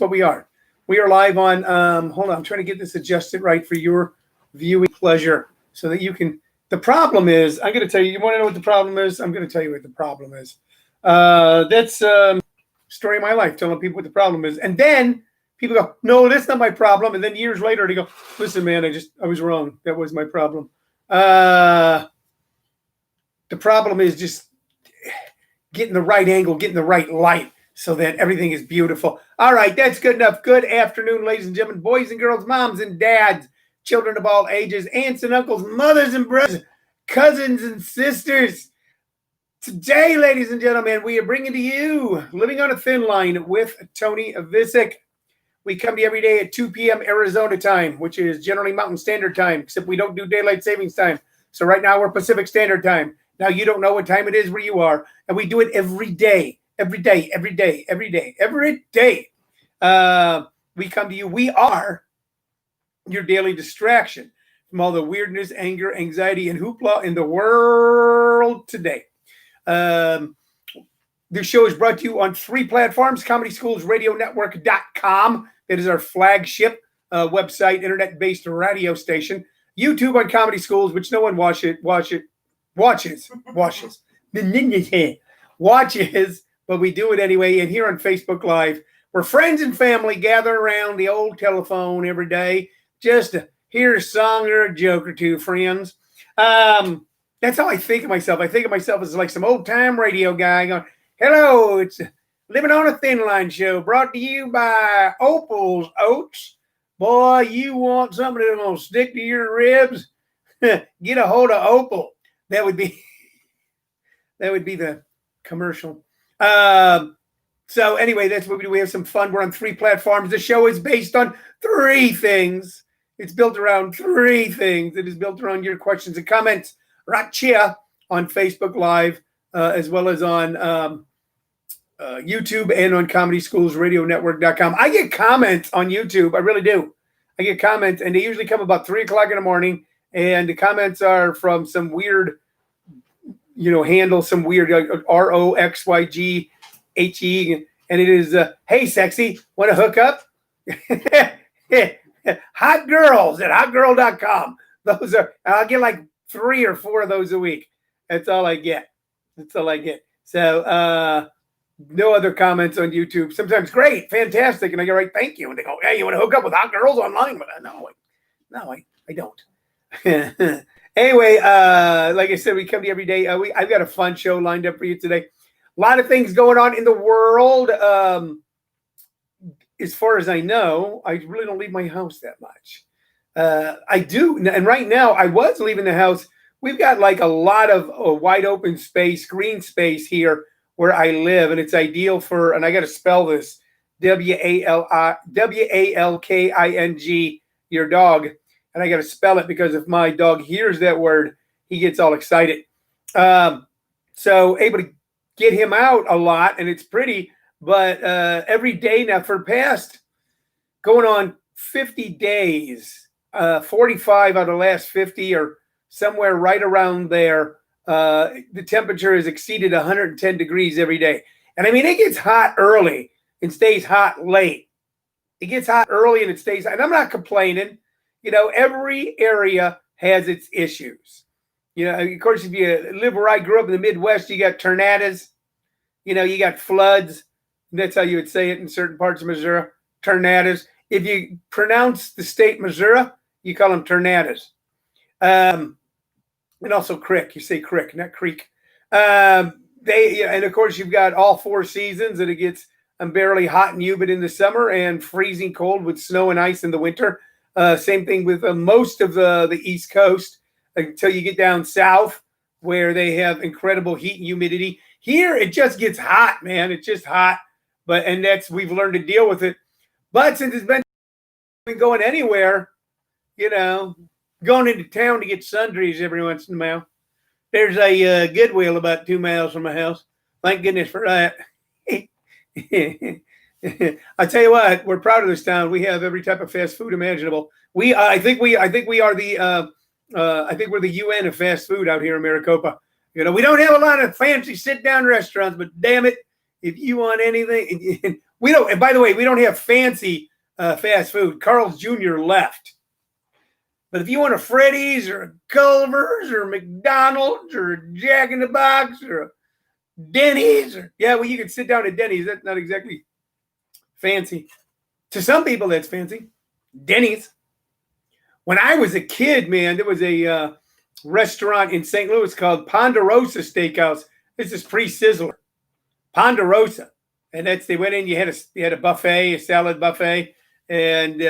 what we are. We are live on, hold on, I'm trying to get this adjusted right for your viewing pleasure so that you can. The problem is, I'm going to tell you, you want to know what the problem is? I'm going to tell you what the problem is. That's story of my life, telling people what the problem is. And then people go, no, that's not my problem. And then years later, they go, listen, man, I was wrong. That was my problem. The problem is just getting the right angle, getting the right light so that everything is beautiful. All right, that's good enough. Good afternoon, ladies and gentlemen, boys and girls, moms and dads, children of all ages, aunts and uncles, mothers and brothers, cousins and sisters. Today, ladies and gentlemen, we are bringing to you Living on a Thin Line with Tony Vicich. We come to you every day at 2 p.m. Arizona time, which is generally Mountain Standard Time, except we don't do Daylight Savings Time. So right now we're Pacific Standard Time. Now you don't know what time it is where you are, and we do it every day. We come to you. We are your daily distraction from all the weirdness, anger, anxiety, and hoopla in the world today. This show is brought to you on 3 platforms: ComedySchoolsRadioNetwork.com. That is our flagship website, internet-based radio station. YouTube on Comedy Schools, which no one watches, but we do it anyway. And here on Facebook Live, where friends and family gather around the old telephone every day just to hear a song or a joke or two, friends. That's how I think of myself. I think of myself as like some old-time radio guy going, hello, it's Living on a Thin Line show brought to you by Opal's Oats. Boy, you want something that's going to stick to your ribs? Get a hold of Opal. That would be the commercial. So anyway, that's what we do. We have some fun. We're on 3 platforms. The show is based on 3 things. It's built around 3 things. It is built around your questions and comments right here on Facebook Live, as well as on YouTube and on ComedySchoolsRadioNetwork.com. I get comments on YouTube. I really do. I get comments, and they usually come about 3 o'clock in the morning, and the comments are from some weird handle, some weird ROXYGHE, and it is, hey, sexy, want to hook up? Hot girls at hotgirl.com. Those are, I'll get like 3 or 4 of those a week. That's all I get. So, no other comments on YouTube. Sometimes great, fantastic, and I go, right, thank you. And they go, hey, you want to hook up with hot girls online? But no, I don't. Anyway, like I said, we come to you every day. I've got a fun show lined up for you today. A lot of things going on in the world. As far as I know, I really don't leave my house that much. I do, and right now I was leaving the house. We've got like a lot of wide open space, green space here where I live, and it's ideal for, and I got to spell this, WALKING, your dog. And I got to spell it because if my dog hears that word, he gets all excited. So able to get him out a lot, and it's pretty. But every day now for past going on 50 days, 45 out of the last 50 or somewhere right around there, the temperature has exceeded 110 degrees every day. And I mean, it gets hot early and stays hot late. It gets hot early and it stays hot. And I'm not complaining. Every area has its issues. Of course, if you live where I grew up in the Midwest, you got tornadoes. You got floods. That's how you would say it in certain parts of Missouri, tornadoes. If you pronounce the state Missouri, you call them tornadoes. And also crick. You say crick, not creek. And of course, you've got all 4 seasons, and it gets unbearably hot and humid in the summer and freezing cold with snow and ice in the winter. Same thing with most of the East Coast until you get down south where they have incredible heat and humidity. Here, it just gets hot, man. It's just hot. And we've learned to deal with it. But since it's been going anywhere, going into town to get sundries every once in a while. There's a Goodwill about 2 miles from my house. Thank goodness for that. I tell you what, we're proud of this town. We have every type of fast food imaginable. I think we're the UN of fast food out here in Maricopa. We don't have a lot of fancy sit-down restaurants, but damn it, if you want anything, We don't. And by the way, we don't have fancy fast food. Carl's Jr. left. But if you want a Freddy's or a Culver's or a McDonald's or a Jack in the Box or a Denny's, or well, you can sit down at Denny's. That's not exactly fancy. To some people, that's fancy. Denny's. When I was a kid, man, there was a restaurant in St. Louis called Ponderosa Steakhouse. This is pre-Sizzler. Ponderosa. And they went in, you had a buffet, a salad buffet, and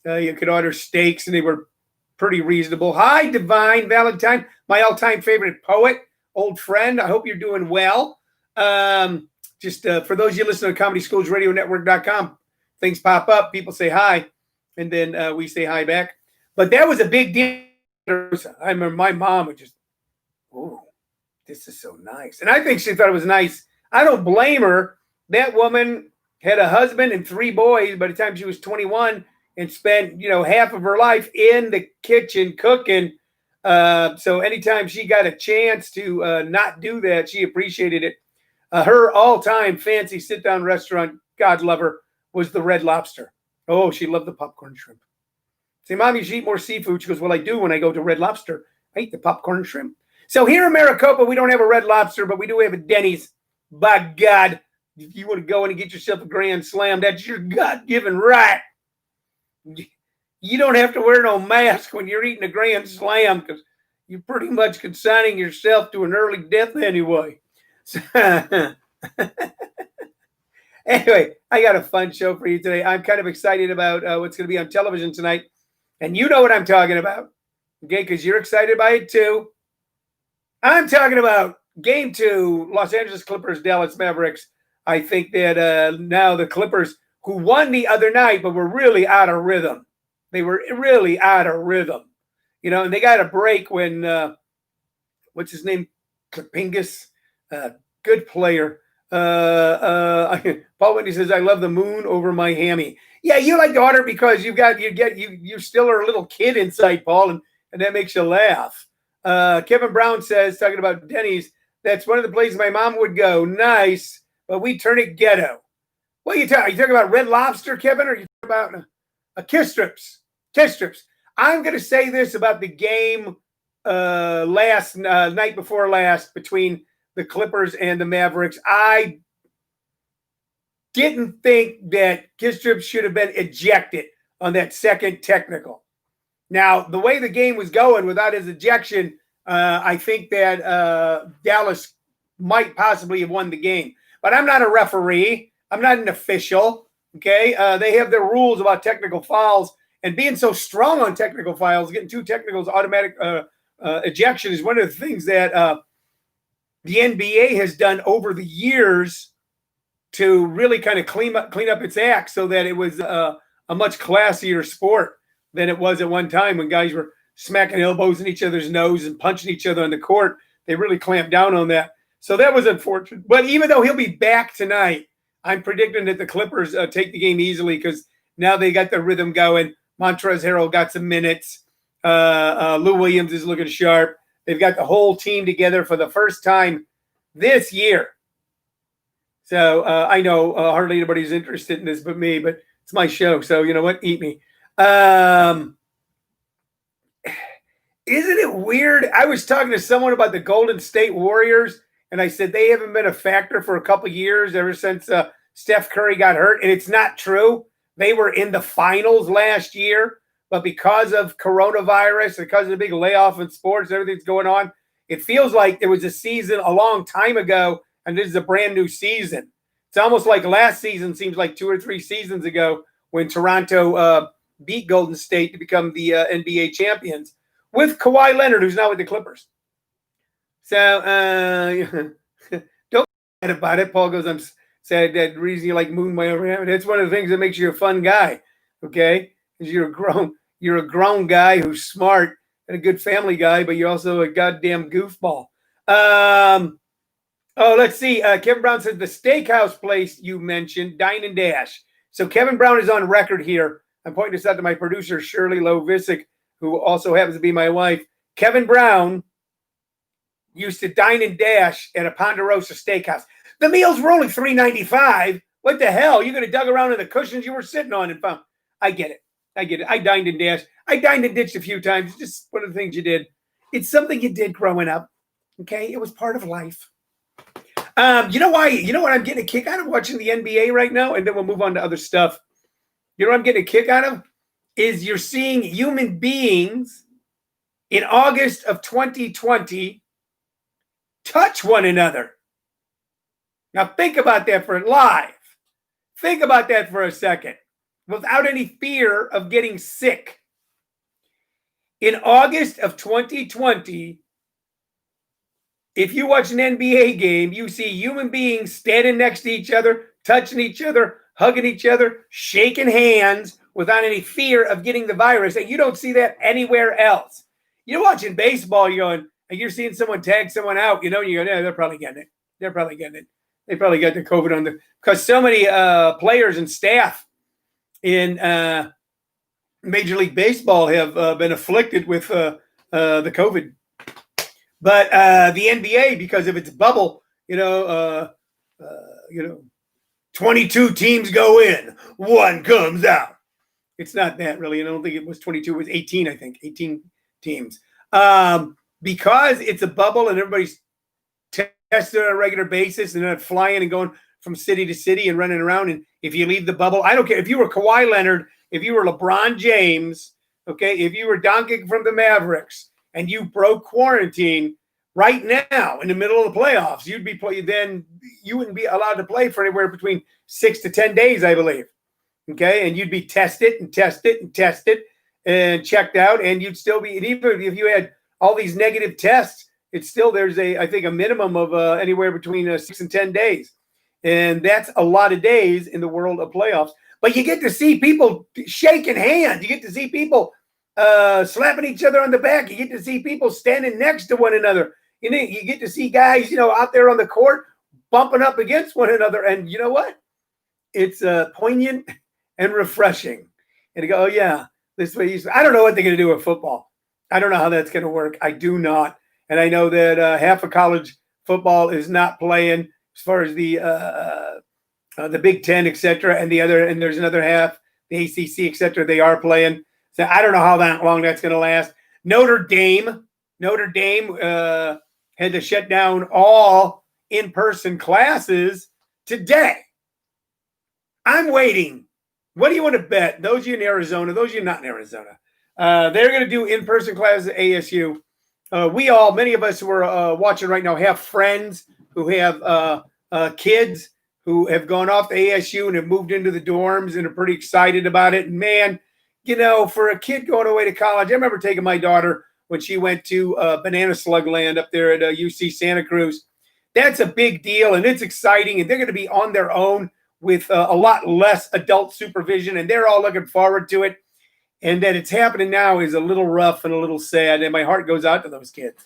you could order steaks, and they were pretty reasonable. Hi, Divine Valentine, my all-time favorite poet, old friend. I hope you're doing well. For those of you listening to ComedySchoolsRadioNetwork.com, things pop up, people say hi, and then we say hi back. But that was a big deal. I remember my mom would just, oh, this is so nice. And I think she thought it was nice. I don't blame her. That woman had a husband and 3 boys by the time she was 21 and spent, half of her life in the kitchen cooking. So anytime she got a chance to not do that, she appreciated it. Her all-time fancy sit-down restaurant, God love her, was the Red Lobster. Oh, she loved the popcorn shrimp. Say, Mom, you should eat more seafood. She goes, well, I do when I go to Red Lobster. I eat the popcorn shrimp. So here in Maricopa, we don't have a Red Lobster, but we do have a Denny's. By God, if you want to go in and get yourself a Grand Slam, that's your God-given right. You don't have to wear no mask when you're eating a Grand Slam because you're pretty much consigning yourself to an early death anyway. So, anyway, I got a fun show for you today. I'm kind of excited about what's going to be on television tonight. And you know what I'm talking about, okay, because you're excited by it too. I'm talking about Game 2, Los Angeles Clippers, Dallas Mavericks. I think that now the Clippers, who won the other night, but were really out of rhythm. They were really out of rhythm. And they got a break when, what's his name? Klipingas, good player. Paul Whitney says, I love the moon over my hammy. Yeah, you like the water because you still are a little kid inside, Paul, and that makes you laugh. Kevin Brown says, talking about Denny's, that's one of the places my mom would go. Nice, but we turn it ghetto. What are you talking? Are you talking about Red Lobster, Kevin, or are you talking about Kiss Strips? Kiss Strips. I'm going to say this about the game last night before last between the Clippers and the Mavericks. I didn't think that Kiss Strips should have been ejected on that second technical. Now, the way the game was going without his ejection, I think that Dallas might possibly have won the game. But I'm not a referee. I'm not an official. Okay, they have their rules about technical fouls, and being so strong on technical fouls, getting 2 technicals, automatic ejection is one of the things that the NBA has done over the years to really kind of clean up its act, so that it was a much classier sport than it was at one time when guys were smacking elbows in each other's nose and punching each other on the court. They really clamped down on that. So that was unfortunate. But even though he'll be back tonight, I'm predicting that the Clippers take the game easily because now they got the rhythm going. Montrezl Harrell got some minutes. Lou Williams is looking sharp. They've got the whole team together for the first time this year. So I know hardly anybody's interested in this but me, but it's my show. So you know what? Eat me. Isn't it weird? I was talking to someone about the Golden State Warriors, and I said they haven't been a factor for a couple years ever since Steph Curry got hurt. And it's not true. They were in the finals last year, but because of coronavirus, because of the big layoff in sports, everything's going on, it feels like there was a season a long time ago, and this is a brand new season. It's almost like last season seems like 2 or 3 seasons ago when Toronto beat Golden State to become the NBA champions with Kawhi Leonard, who's now with the Clippers. So don't forget about it. Paul goes, I'm sad that reason you like moon my overhand. That's one of the things that makes you a fun guy, okay? Because you're a grown guy who's smart and a good family guy, but you're also a goddamn goofball. Let's see. Kevin Brown says the steakhouse place you mentioned, Dine and Dash. So Kevin Brown is on record here. I'm pointing this out to my producer, Shirley Lowe Vicich, who also happens to be my wife. Kevin Brown used to dine and dash at a Ponderosa Steakhouse. The meals were only $3.95. What the hell? You could have dug around in the cushions you were sitting on and found. I get it. I dined and dashed. I dined and ditched a few times. It's just one of the things you did. It's something you did growing up. Okay, it was part of life. You know why? You know what I'm getting a kick out of watching the NBA right now, and then we'll move on to other stuff. You know what I'm getting a kick out of? Is you're seeing human beings in August of 2020 touch one another. Now think about that for live. Think about that for a second. Without any fear of getting sick. In August of 2020, if you watch an NBA game, you see human beings standing next to each other, touching each other, hugging each other, shaking hands without any fear of getting the virus. And you don't see that anywhere else. You're watching baseball, and you're seeing someone tag someone out, you go, yeah, they're probably getting it. They're probably getting it. They probably got the COVID because so many players and staff in Major League Baseball have been afflicted with the COVID. But the NBA, because of its bubble, 22 teams go in, one comes out. It's not that really. I don't think it was 22. It was 18, I think. 18 teams. Because it's a bubble and everybody's tested on a regular basis and not flying and going from city to city and running around. And if you leave the bubble, I don't care. If you were Kawhi Leonard, if you were LeBron James, okay, if you were Doncic from the Mavericks and you broke quarantine right now in the middle of the playoffs, then you wouldn't be allowed to play for anywhere between 6 to 10 days, I believe. Okay, and you'd be tested and checked out, and you'd still be, and even if you had all these negative tests, it's still, there's I think a minimum of anywhere between 6 and 10 days. And that's a lot of days in the world of playoffs. But you get to see people shaking hands. You get to see people slapping each other on the back. You get to see people standing next to one another. You get to see guys, out there on the court bumping up against one another. And you know what? It's poignant and refreshing. And to go, oh, yeah, this way. I don't know what they're going to do with football. I don't know how that's going to work. I do not. And I know that half of college football is not playing as far as the Big Ten, et cetera, and there's another half, the ACC, et cetera, they are playing. So I don't know how long that's going to last. Notre Dame had to shut down all in-person classes today. I'm waiting. What do you want to bet? Those of you in Arizona, those of you not in Arizona, they're going to do in-person classes at ASU. Many of us who are watching right now have friends who have kids who have gone off to ASU and have moved into the dorms and are pretty excited about it. And man, for a kid going away to college, I remember taking my daughter when she went to Banana Slug Land up there at UC Santa Cruz. That's a big deal, and it's exciting, and they're going to be on their own with a lot less adult supervision, and they're all looking forward to it. And that it's happening now is a little rough and a little sad, and my heart goes out to those kids.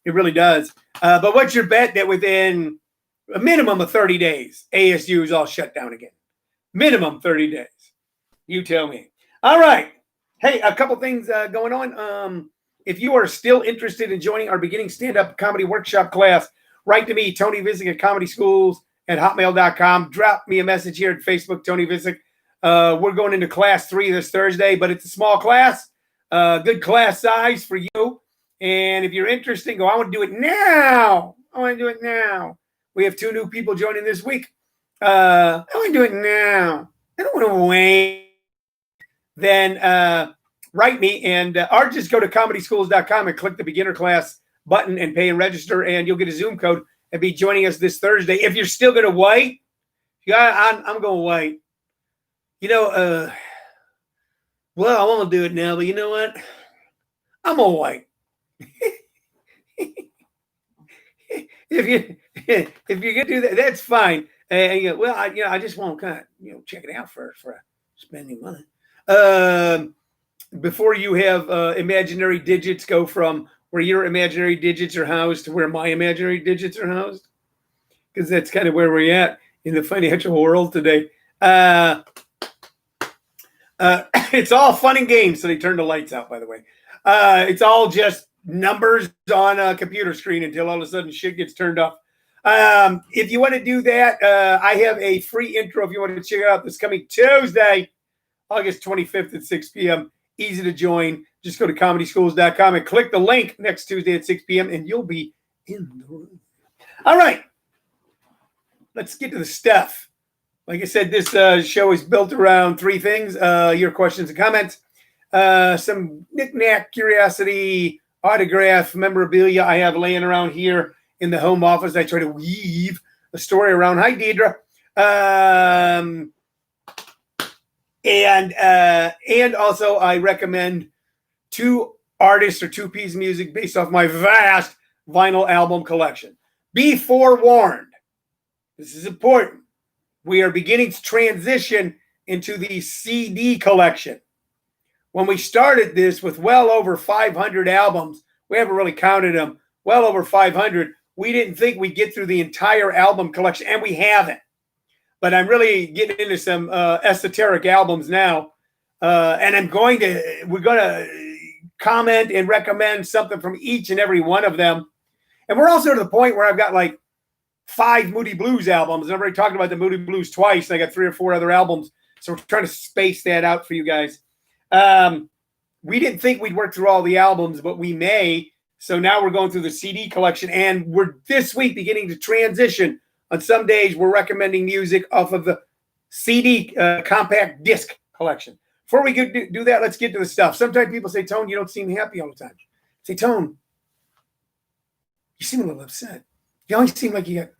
It really does. But what's your bet that within a minimum of 30 days, ASU is all shut down again? Minimum 30 days. You tell me. All right. Hey, a couple things going on. If you are still interested in joining our beginning stand-up comedy workshop class, write to me, Tony Vicich at comedyschools@hotmail.com. Drop me a message here at Facebook, Tony Vicich. We're going into class 3 this Thursday, but it's a small class, good class size for you. And if you're interested, I want to do it now. We have 2 new people joining this week. I want to do it now. I don't want to wait. Then write me or just go to comedyschools.com and click the beginner class button and pay and register, and you'll get a Zoom code and be joining us this Thursday. If you're still going to wait, I'm going to wait. Well, I want to do it now, but you know what? I'm going to wait. If you're going to do that, that's fine. I just want to kind of, check it out first for spending money. Before you have imaginary digits go from where your imaginary digits are housed to where my imaginary digits are housed, because that's kind of where we're at in the financial world today. It's all fun and games. So they turned the lights out, by the way. It's all just numbers on a computer screen until all of a sudden shit gets turned off. If you want to do that, I have a free intro if you want to check it out this coming Tuesday, August 25th at 6 p.m. Easy to join. Just go to comedyschools.com and click the link next Tuesday at 6 p.m. and you'll be in the room. All right. Let's get to the stuff. Like I said, this show is built around three things. Your questions and comments, some knick-knack, curiosity, autograph, memorabilia I have laying around here in the home office. I try to weave a story around. Hi, Deidre. And also I recommend two artists or two pieces of music based off my vast vinyl album collection. Be forewarned. This is important. We are beginning to transition into the CD collection. When we started this with well over 500 albums, we haven't really counted them, well over 500, we didn't think we'd get through the entire album collection, and we haven't. But I'm really getting into some esoteric albums now, and we're going to comment and recommend something from each and every one of them. And we're also to the point where I've got like 5 Moody Blues albums. And I've already talked about the Moody Blues twice, and I got 3 or 4 other albums. So we're trying to space that out for you guys. We didn't think we'd work through all the albums, but we may. So now we're going through the CD collection, and we're this week beginning to transition. On some days, we're recommending music off of the CD compact disc collection. Before we do that, let's get to the stuff. Sometimes people say, Tone, you don't seem happy all the time. I say, Tone, you seem a little upset. You always seem like you got,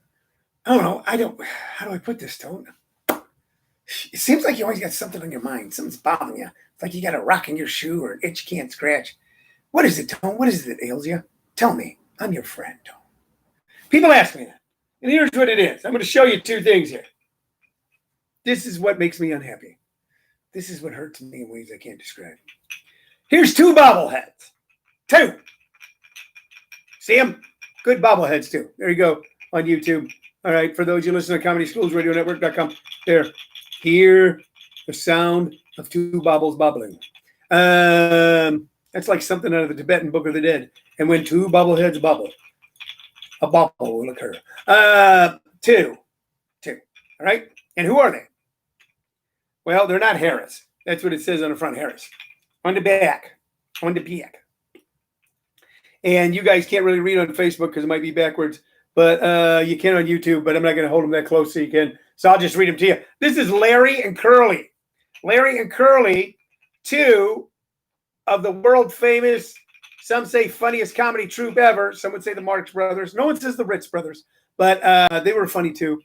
I don't know, how do I put this, Tone? It seems like you always got something on your mind. Something's bothering you. It's like you got a rock in your shoe or an itch you can't scratch. What is it, Tone? What is it that ails you? Tell me. I'm your friend, Tone. People ask me that. And here's what it is. I'm going to show you 2 things here. This is what makes me unhappy. This is what hurts me in ways I can't describe. Here's 2 bobbleheads. 2. See them? Good bobbleheads, too. There you go on YouTube. All right. For those you listen to ComedySchoolsRadioNetwork.com, there. Hear the sound of 2 bobbles bobbling. That's like something out of the Tibetan Book of the Dead. And when 2 bobbleheads bubble, a bubble will occur. 2. All right. And who are they? Well, they're not Harris. That's what it says on the front, Harris. On the back. On the back. And you guys can't really read on Facebook because it might be backwards. But you can on YouTube. But I'm not going to hold them that close so you can. So I'll just read them to you. This is Larry and Curly. Larry and Curly, 2 of the world famous, some say funniest comedy troupe ever. Some would say the Marx Brothers. No one says the Ritz Brothers. But they were funny too.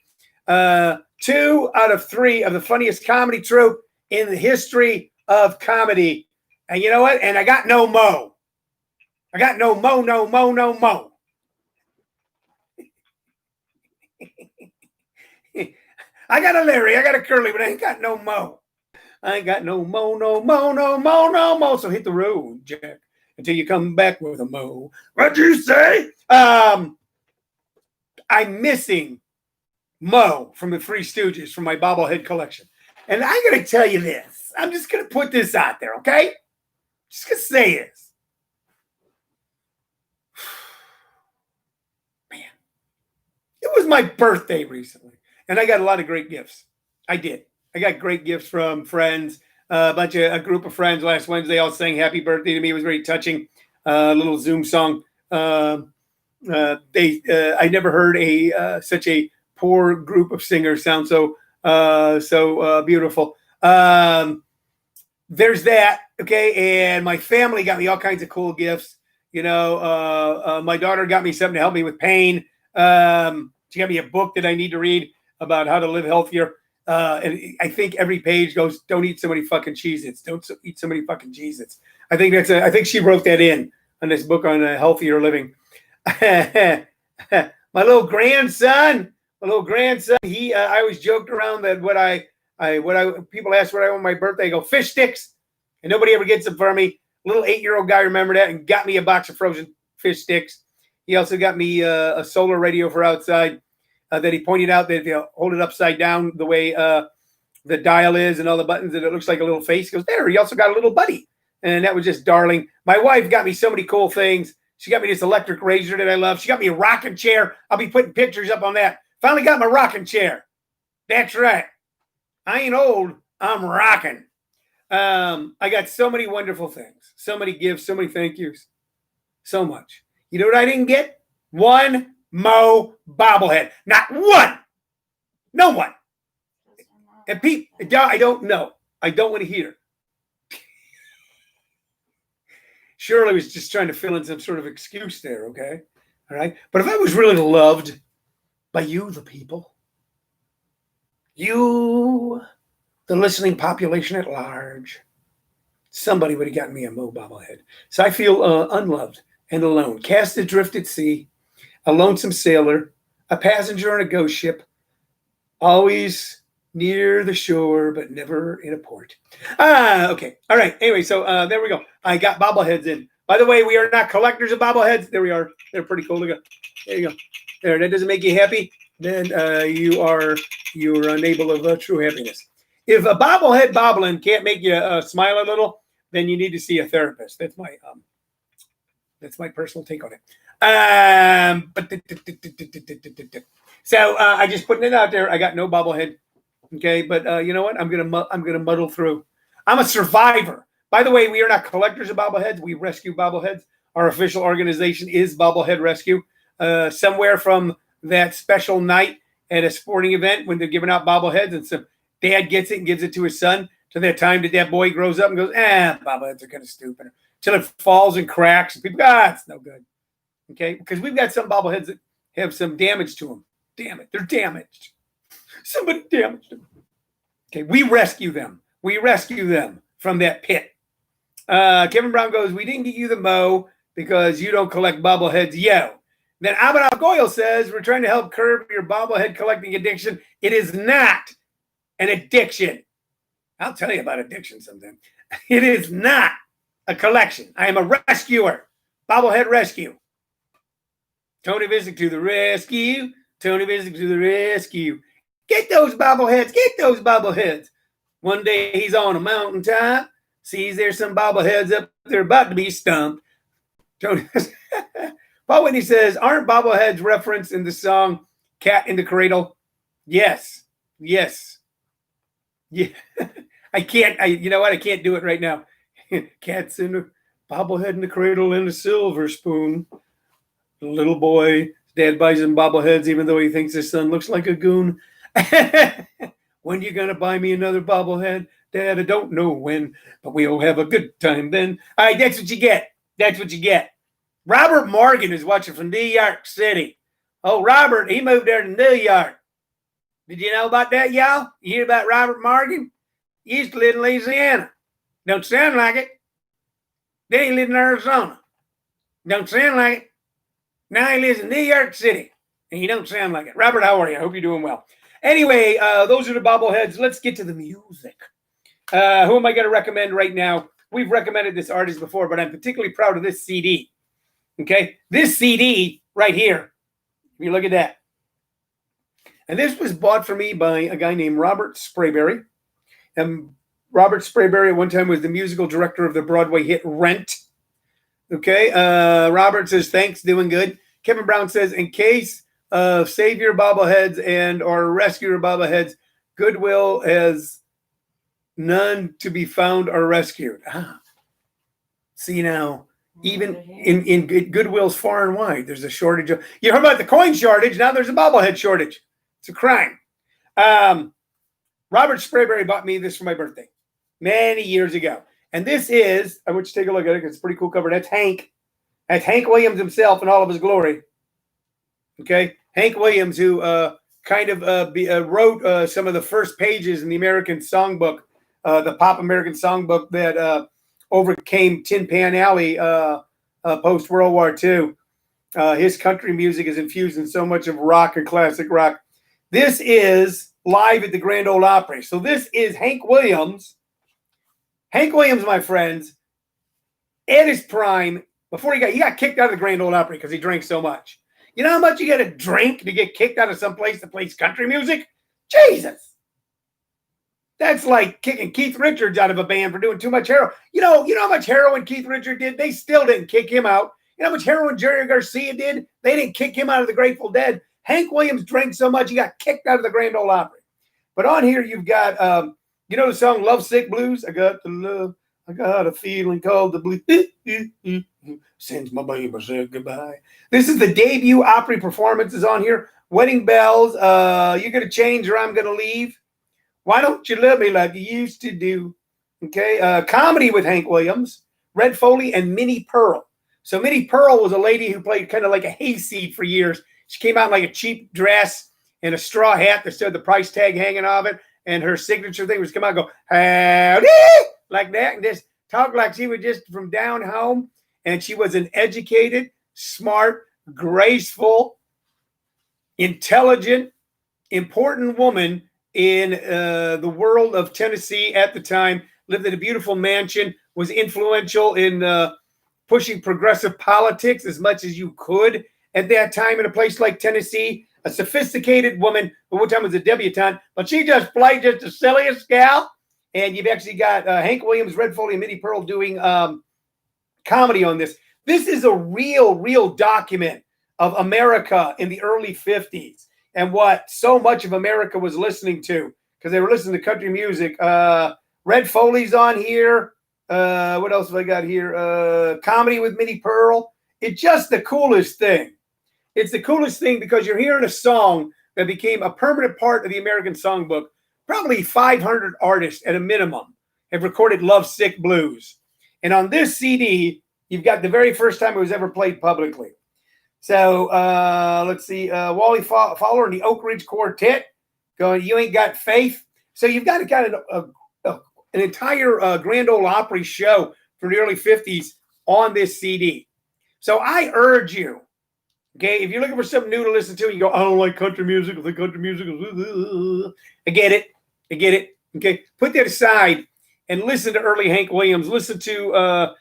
2 out of 3 of the funniest comedy troupe in the history of comedy. And you know what? And I got no Mo. I got no Mo, no Mo, no Mo. I got a Larry, I got a Curly, but I ain't got no Mo. I ain't got no Mo, no Mo, no Mo, no Mo. So hit the road, Jack, until you come back with a Mo. What'd you say? I'm missing Mo from the Three Stooges from my bobblehead collection. And I'm going to tell you this. I'm just going to put this out there, okay? Just going to say this. Man, it was my birthday recently, and I got a lot of great gifts. I did. I got great gifts from friends, a group of friends last Wednesday all sang happy birthday to me. It was very touching. A little Zoom song. I never heard such a poor group of singers sound so beautiful. There's that, okay? And my family got me all kinds of cool gifts. You know, my daughter got me something to help me with pain. She got me a book that I need to read about how to live healthier. And I think every page goes, don't eat so many fucking Cheez-Its. Don't eat so many fucking Cheez-Its. I think she wrote that in on this book on healthier living. My little grandson, he, I always joked around that people ask what I want my birthday, I go, fish sticks. And nobody ever gets them for me. Little 8-year-old guy remembered that and got me a box of frozen fish sticks. He also got me a solar radio for outside that he pointed out that if you hold it upside down the way the dial is and all the buttons, that it looks like a little face. He goes, there, he also got a little buddy. And that was just darling. My wife got me so many cool things. She got me this electric razor that I love. She got me a rocking chair. I'll be putting pictures up on that. Finally got my rocking chair. That's right. I ain't old. I'm rocking. I got so many wonderful things. So many gifts. So many thank yous. So much. You know what I didn't get? One Mo bobblehead. Not one. No one. And Pete, I don't know. I don't want to hear. Shirley was just trying to fill in some sort of excuse there, okay? All right. But if I was really loved by you, the people, you, the listening population at large, somebody would have gotten me a Mo bobblehead. So I feel unloved and alone, cast adrift at sea, a lonesome sailor, a passenger on a ghost ship, always near the shore, but never in a port. Okay. All right. Anyway, so there we go. I got bobbleheads in. By the way, we are not collectors of bobbleheads. There we are. They're pretty cool. Look at, there you go. There. That doesn't make you happy. Then you're unable of true happiness. If a bobblehead bobbling can't make you smile a little, then you need to see a therapist. That's my personal take on it. So I just putting it out there. I got no bobblehead. Okay, but you know what? I'm gonna muddle through. I'm a survivor. By the way, we are not collectors of bobbleheads. We rescue bobbleheads. Our official organization is Bobblehead Rescue. Somewhere from that special night at a sporting event when they're giving out bobbleheads, and some dad gets it and gives it to his son. To that time that boy grows up and goes, bobbleheads are kind of stupid. Till it falls and cracks, and people go, it's no good. Okay, because we've got some bobbleheads that have some damage to them. Damn it, they're damaged. Somebody damaged them. Okay, we rescue them. We rescue them from that pit. Kevin Brown goes, we didn't get you the Mo because you don't collect bobbleheads, yo. Then Abhinav Goyal says, we're trying to help curb your bobblehead collecting addiction. It is not an addiction. I'll tell you about addiction sometime. It is not a collection. I am a rescuer. Bobblehead rescue. Tony Vicich to the rescue. Tony Vicich to the rescue. Get those bobbleheads. Get those bobbleheads. One day he's on a mountaintop, sees there's some bobbleheads up there about to be stumped. Tony, Paul Whitney says, aren't bobbleheads referenced in the song Cat in the Cradle? Yes. Yes. Yeah. I can't, you know what? I can't do it right now. Cat's in the bobblehead in the cradle and a silver spoon. The little boy, dad buys him bobbleheads even though he thinks his son looks like a goon. When you gonna buy me another bobblehead? Dad, I don't know when, but we'll have a good time then. All right, that's what you get. That's what you get. Robert Morgan is watching from New York City. Oh, Robert, he moved there to New York. Did you know about that, y'all? You hear about Robert Morgan? He used to live in Louisiana. Don't sound like it. Then he lived in Arizona. Don't sound like it. Now he lives in New York City. And he don't sound like it. Robert, how are you? I hope you're doing well. Anyway, those are the bobbleheads. Let's get to the music. Who am I going to recommend right now? We've recommended this artist before, but I'm particularly proud of this CD. Okay? This CD right here. If you look at that. And this was bought for me by a guy named Robert Sprayberry. And Robert Sprayberry at one time was the musical director of the Broadway hit Rent. Okay? Robert says, thanks, doing good. Kevin Brown says, in case of Savior bobbleheads and or Rescuer bobbleheads, Goodwill has none to be found or rescued. See now, even in Goodwill's far and wide, there's a shortage of. You heard about the coin shortage? Now there's a bobblehead shortage. It's a crime. Robert Sprayberry bought me this for my birthday many years ago, and this is. I want you to take a look at it because it's a pretty cool cover. That's Hank. That's Hank Williams himself in all of his glory. Okay, Hank Williams, who kind of wrote some of the first pages in the American Songbook, the pop American Songbook that overcame Tin Pan Alley post World War II. His country music is infused in so much of rock and classic rock. This is live at the Grand Ole Opry. So this is Hank Williams. Hank Williams, my friends, at his prime, before he got kicked out of the Grand Ole Opry because he drank so much. You know how much you got to drink to get kicked out of some place that plays country music? Jesus. That's like kicking Keith Richards out of a band for doing too much heroin. You know how much heroin Keith Richards did? They still didn't kick him out. You know how much heroin Jerry Garcia did? They didn't kick him out of the Grateful Dead. Hank Williams drank so much he got kicked out of the Grand Ole Opry. But on here you've got, you know the song Lovesick Blues? I got the love, I got a feeling called the blues. Since my baby said goodbye. This is the debut Opry performances on here. Wedding Bells, You're Gonna Change or I'm Gonna Leave. Why Don't You Love Me Like You Used to Do? Okay, comedy with Hank Williams, Red Foley, and Minnie Pearl. So Minnie Pearl was a lady who played kind of like a hayseed for years. She came out in like a cheap dress and a straw hat that still had the price tag hanging off it. And her signature thing was come out and go, howdy, like that, and just talk like she was just from down home. And she was an educated, smart, graceful, intelligent, important woman in the world of Tennessee at the time. Lived in a beautiful mansion, was influential in pushing progressive politics as much as you could at that time in a place like Tennessee. A sophisticated woman who one time was a debutante, but she just played just the silliest gal. And you've actually got Hank Williams, Red Foley, and Minnie Pearl doing comedy on this. This is a real document of America in the early 50s and what so much of America was listening to because they were listening to country music. Red Foley's on here. What else have I got here? Comedy with Minnie Pearl. It's just the coolest thing. It's the coolest thing because you're hearing a song that became a permanent part of the American Songbook. Probably 500 artists at a minimum have recorded Lovesick Blues. And on this CD, you've got the very first time it was ever played publicly. So let's see. Wally Fowler and the Oak Ridge Quartet going, You Ain't Got Faith. So you've got an entire Grand Ole Opry show from the early 50s on this CD. So I urge you, okay, if you're looking for something new to listen to, and you go, I don't like country music. I think country music is... I get it. Okay, put that aside and listen to early Hank Williams. Listen to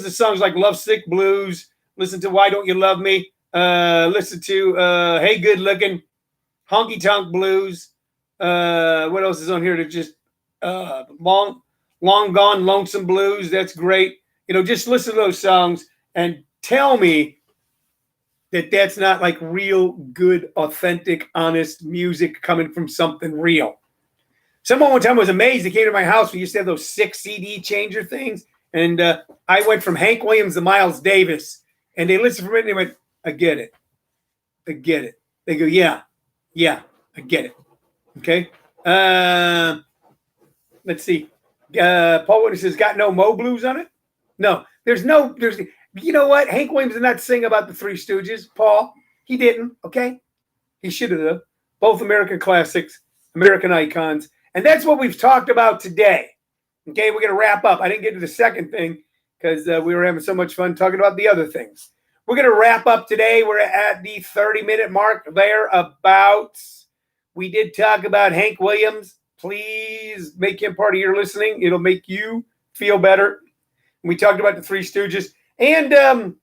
songs like Lovesick Blues. Listen to Why Don't You Love Me? Listen to Hey Good Looking, Honky Tonk Blues. What else is on here? To just Long Gone Lonesome Blues. That's great. You know, just listen to those songs and tell me that that's not like real good, authentic, honest music coming from something real. Someone one time was amazed. They came to my house. We used to have those 6 CD changer things. And I went from Hank Williams to Miles Davis. And they listened for a minute and they went, I get it. They go, yeah, I get it. Okay. Let's see. Paul Whitney says, got no Mo Blues on it? No, there's you know what? Hank Williams did not sing about the Three Stooges, Paul. He didn't, okay? He should have. Both American classics, American icons. And that's what we've talked about today. Okay, we're going to wrap up. I didn't get to the second thing because we were having so much fun talking about the other things. We're going to wrap up today. We're at the 30-minute mark thereabouts. We did talk about Hank Williams. Please make him part of your listening. It'll make you feel better. We talked about the Three Stooges and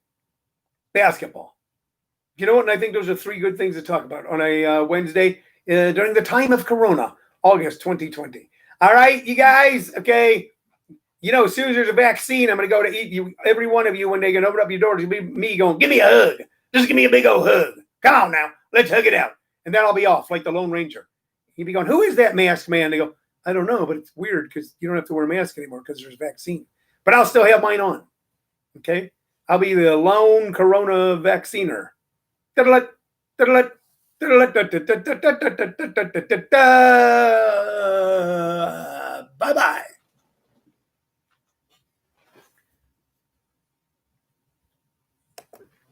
basketball. You know what? And I think those are 3 good things to talk about on a Wednesday during the time of Corona, August 2020. All right, you guys. Okay. You know, as soon as there's a vaccine, I'm going to go to eat you. Every one of you, when they can open up your doors, it'll be me going, give me a hug. Just give me a big old hug. Come on now. Let's hug it out. And then I'll be off like the Lone Ranger. He'd be going, who is that masked man? They go, I don't know, but it's weird because you don't have to wear a mask anymore because there's a vaccine. But I'll still have mine on. Okay? I'll be the lone corona vacciner. Bye-bye.